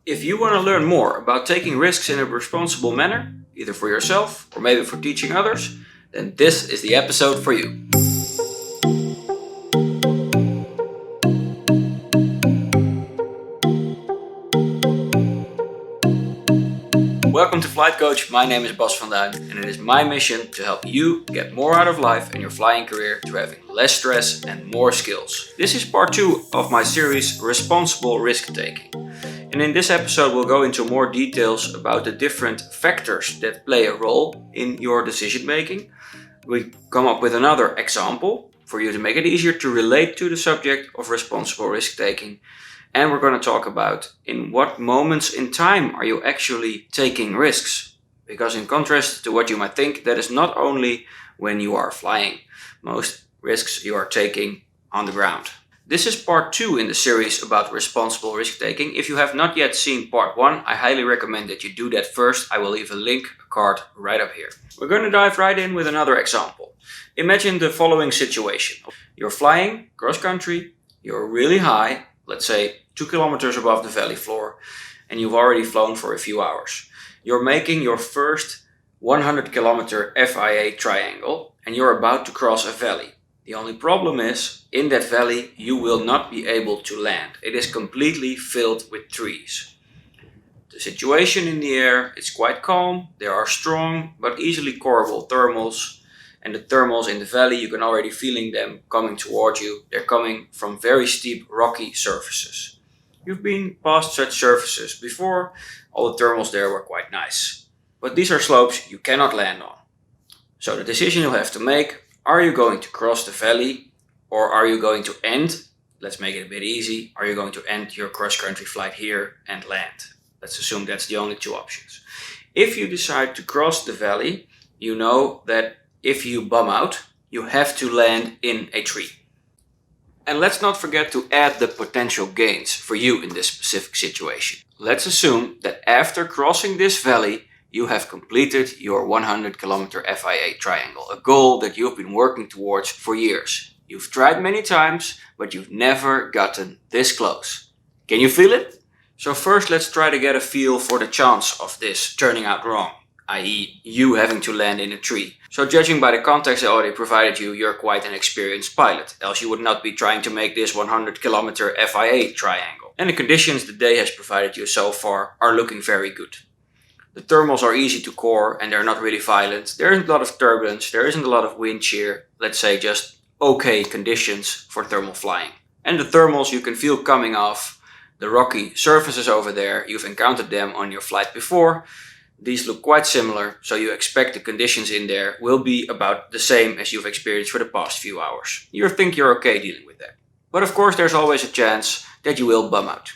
If you want to learn more about taking risks in a responsible manner, either for yourself or maybe for teaching others, then this is the episode for you. Welcome to Flight Coach. My name is Bas van Duin and it is my mission to help you get more out of life and your flying career through having less stress and more skills. This is part 2 of my series Responsible Risk Taking. And in this episode we'll go into more details about the different factors that play a role in your decision making. We come up with another example for you to make it easier to relate to the subject of responsible risk taking. And we're going to talk about in what moments in time are you actually taking risks. Because in contrast to what you might think, that is not only when you are flying. Most risks you are taking on the ground. This is part 2 in the series about responsible risk taking. If you have not yet seen part 1, I highly recommend that you do that first. I will leave a card right up here. We're going to dive right in with another example. Imagine the following situation. You're flying cross country, you're really high, let's say 2 kilometers above the valley floor, and you've already flown for a few hours. You're making your first 100 kilometer FIA triangle and you're about to cross a valley. The only problem is, in that valley you will not be able to land. It is completely filled with trees. The situation in the air is quite calm. There are strong but easily correlable thermals. And the thermals in the valley, you can already feeling them coming towards you. They're coming from very steep rocky surfaces. You've been past such surfaces before. All the thermals there were quite nice. But these are slopes you cannot land on. So the decision you'll have to make, are you going to cross the valley or are you going to end, let's make it a bit easy, are you going to end your cross-country flight here and land? Let's assume that's the only 2 options. If you decide to cross the valley, you know that if you bum out, you have to land in a tree. And let's not forget to add the potential gains for you in this specific situation. Let's assume that after crossing this valley, you have completed your 100 kilometer FIA triangle, a goal that you've been working towards for years. You've tried many times, but you've never gotten this close. Can you feel it? So first let's try to get a feel for the chance of this turning out wrong, i.e. you having to land in a tree. So judging by the context I already provided you, you're quite an experienced pilot, else you would not be trying to make this 100 kilometer FIA triangle. And the conditions the day has provided you so far are looking very good. The thermals are easy to core and they're not really violent. There isn't a lot of turbulence, there isn't a lot of wind shear, let's say just okay conditions for thermal flying. And the thermals you can feel coming off the rocky surfaces over there, you've encountered them on your flight before. These look quite similar, so you expect the conditions in there will be about the same as you've experienced for the past few hours. You think you're okay dealing with that. But of course there's always a chance that you will bum out.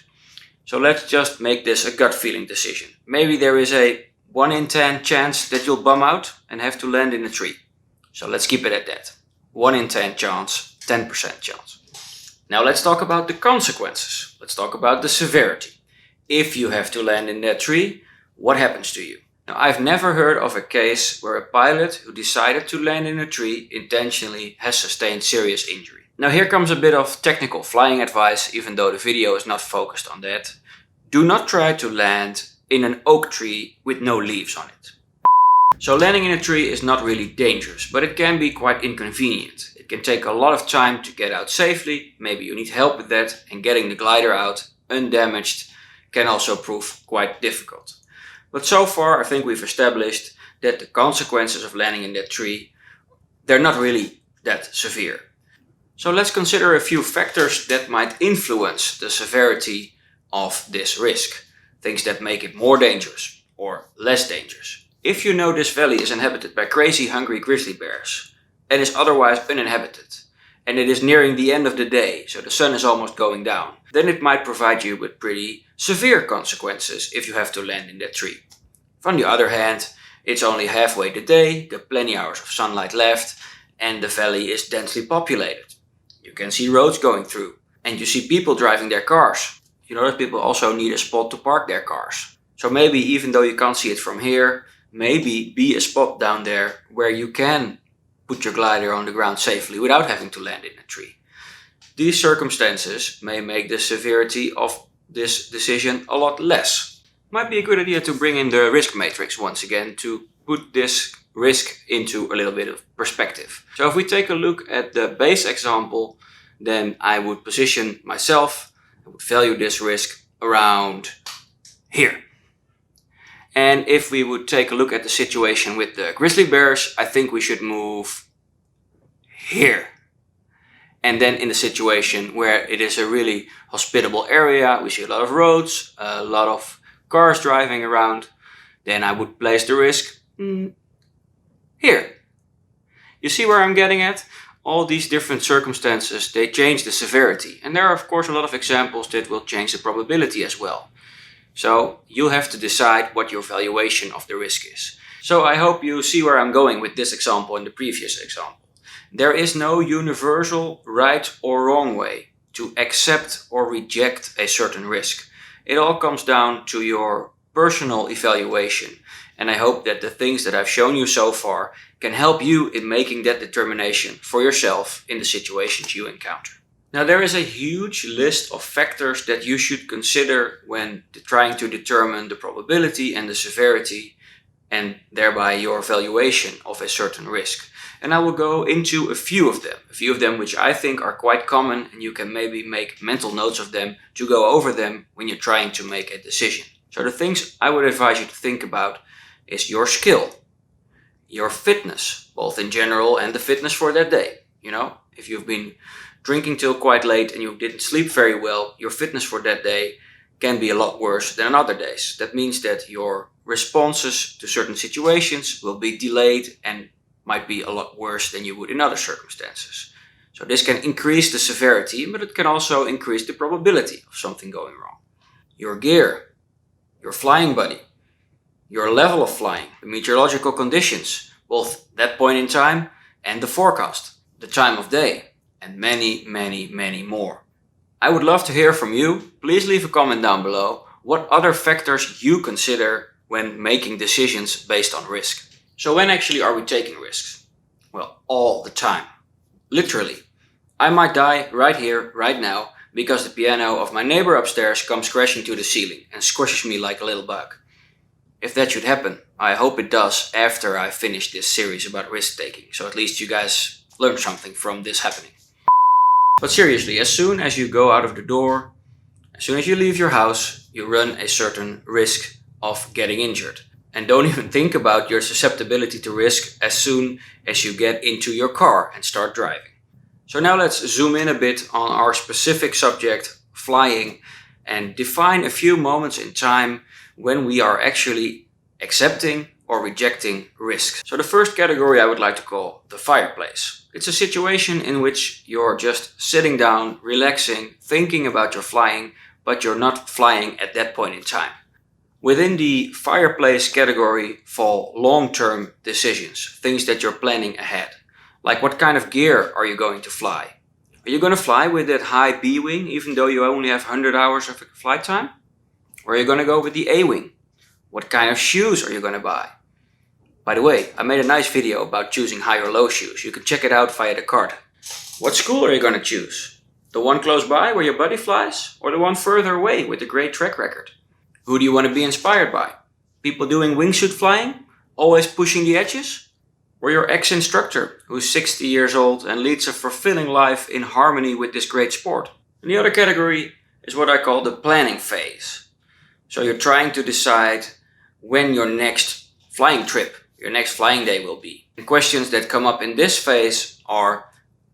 So let's just make this a gut feeling decision. Maybe there is a 1 in 10 chance that you'll bum out and have to land in a tree. So let's keep it at that. 1 in 10 chance, 10% chance. Now let's talk about the consequences. Let's talk about the severity. If you have to land in that tree, what happens to you? Now, I've never heard of a case where a pilot who decided to land in a tree intentionally has sustained serious injury. Now here comes a bit of technical flying advice, even though the video is not focused on that. Do not try to land in an oak tree with no leaves on it. So landing in a tree is not really dangerous, but it can be quite inconvenient. It can take a lot of time to get out safely, maybe you need help with that, and getting the glider out undamaged can also prove quite difficult. But so far I think we've established that the consequences of landing in that tree, they're not really that severe. So let's consider a few factors that might influence the severity of this risk. Things that make it more dangerous or less dangerous. If you know this valley is inhabited by crazy hungry grizzly bears and is otherwise uninhabited, and it is nearing the end of the day, so the sun is almost going down, then it might provide you with pretty severe consequences if you have to land in that tree. From the other hand, it's only halfway the day, there are plenty hours of sunlight left, and the valley is densely populated. You can see roads going through, and you see people driving their cars. You know that people also need a spot to park their cars. So maybe even though you can't see it from here, maybe be a spot down there where you can put your glider on the ground safely without having to land in a tree. These circumstances may make the severity of this decision a lot less. Might be a good idea to bring in the risk matrix once again to put this risk into a little bit of perspective. So if we take a look at the base example, then I would position myself, I would value this risk around here. And if we would take a look at the situation with the grizzly bears, I think we should move here. And then in the situation where it is a really hospitable area, we see a lot of roads, a lot of cars driving around, then I would place the risk here. You see where I'm getting at? All these different circumstances, they change the severity. And there are of course a lot of examples that will change the probability as well. So you have to decide what your valuation of the risk is. So I hope you see where I'm going with this example and the previous example. There is no universal right or wrong way to accept or reject a certain risk. It all comes down to your personal evaluation. And I hope that the things that I've shown you so far can help you in making that determination for yourself in the situations you encounter. Now there is a huge list of factors that you should consider when trying to determine the probability and the severity and thereby your valuation of a certain risk. And I will go into a few of them which I think are quite common, and you can maybe make mental notes of them to go over them when you're trying to make a decision. So the things I would advise you to think about is your skill, your fitness, both in general and the fitness for that day. You know, if you've been drinking till quite late and you didn't sleep very well, your fitness for that day can be a lot worse than on other days. That means that your responses to certain situations will be delayed and might be a lot worse than you would in other circumstances. So this can increase the severity, but it can also increase the probability of something going wrong. Your gear, your flying buddy, your level of flying, the meteorological conditions, both that point in time and the forecast, the time of day, and many, many, many more. I would love to hear from you. Please leave a comment down below what other factors you consider when making decisions based on risk. So when actually are we taking risks? Well, all the time. Literally. I might die right here, right now, because the piano of my neighbor upstairs comes crashing to the ceiling and squishes me like a little bug. If that should happen, I hope it does after I finish this series about risk taking, so at least you guys learn something from this happening. But seriously, as soon as you go out of the door, as soon as you leave your house, you run a certain risk of getting injured. And don't even think about your susceptibility to risk as soon as you get into your car and start driving. So now let's zoom in a bit on our specific subject, flying, and define a few moments in time when we are actually accepting or rejecting risk. So the first category I would like to call the fireplace. It's a situation in which you're just sitting down, relaxing, thinking about your flying, but you're not flying at that point in time. Within the fireplace category fall long-term decisions, things that you're planning ahead. Like what kind of gear are you going to fly? Are you going to fly with that high B-wing even though you only have 100 hours of flight time? Or are you going to go with the A-wing? What kind of shoes are you going to buy? By the way, I made a nice video about choosing high or low shoes. You can check it out via the card. What school are you going to choose? The one close by where your buddy flies? Or the one further away with a great track record? Who do you want to be inspired by? People doing wingsuit flying? Always pushing the edges? Or your ex-instructor who's 60 years old and leads a fulfilling life in harmony with this great sport? And the other category is what I call the planning phase. So you're trying to decide when your next flying trip, your next flying day will be. And questions that come up in this phase are,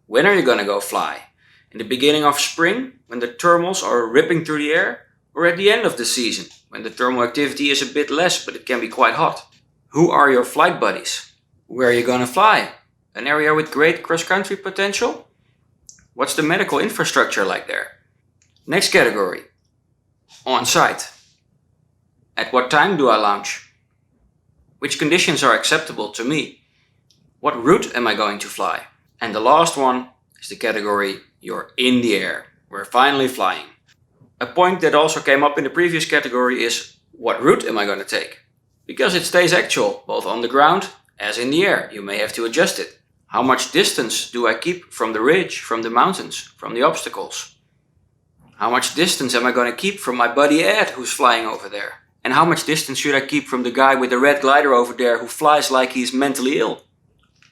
when are you going to go fly? In the beginning of spring, when the thermals are ripping through the air? Or at the end of the season, when the thermal activity is a bit less, but it can be quite hot? Who are your flight buddies? Where are you going to fly? An area with great cross-country potential? What's the medical infrastructure like there? Next category, on-site. At what time do I launch? Which conditions are acceptable to me? What route am I going to fly? And the last one is the category, you're in the air. We're finally flying. A point that also came up in the previous category is, what route am I going to take? Because it stays actual, both on the ground as in the air. You may have to adjust it. How much distance do I keep from the ridge, from the mountains, from the obstacles? How much distance am I going to keep from my buddy Ed who's flying over there? And how much distance should I keep from the guy with the red glider over there who flies like he's mentally ill?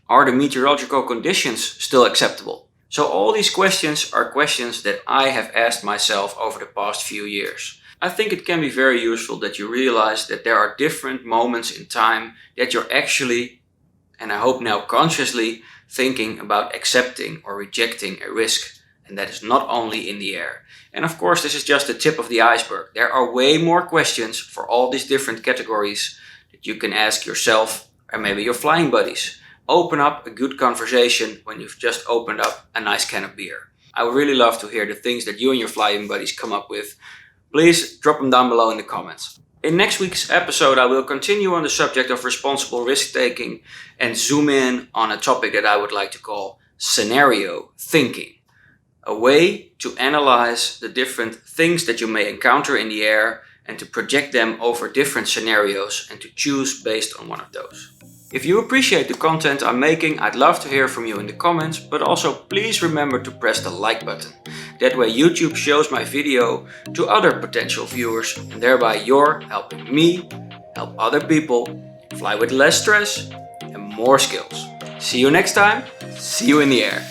Are the meteorological conditions still acceptable? So all these questions are questions that I have asked myself over the past few years. I think it can be very useful that you realize that there are different moments in time that you're actually, and I hope now consciously, thinking about accepting or rejecting a risk. And that is not only in the air. And of course, this is just the tip of the iceberg. There are way more questions for all these different categories that you can ask yourself or maybe your flying buddies. Open up a good conversation when you've just opened up a nice can of beer. I would really love to hear the things that you and your flying buddies come up with. Please drop them down below in the comments. In next week's episode, I will continue on the subject of responsible risk-taking and zoom in on a topic that I would like to call scenario thinking. A way to analyze the different things that you may encounter in the air and to project them over different scenarios and to choose based on one of those. If you appreciate the content I'm making, I'd love to hear from you in the comments, but also please remember to press the like button. That way YouTube shows my video to other potential viewers and thereby you're helping me help other people fly with less stress and more skills. See you next time. See you in the air.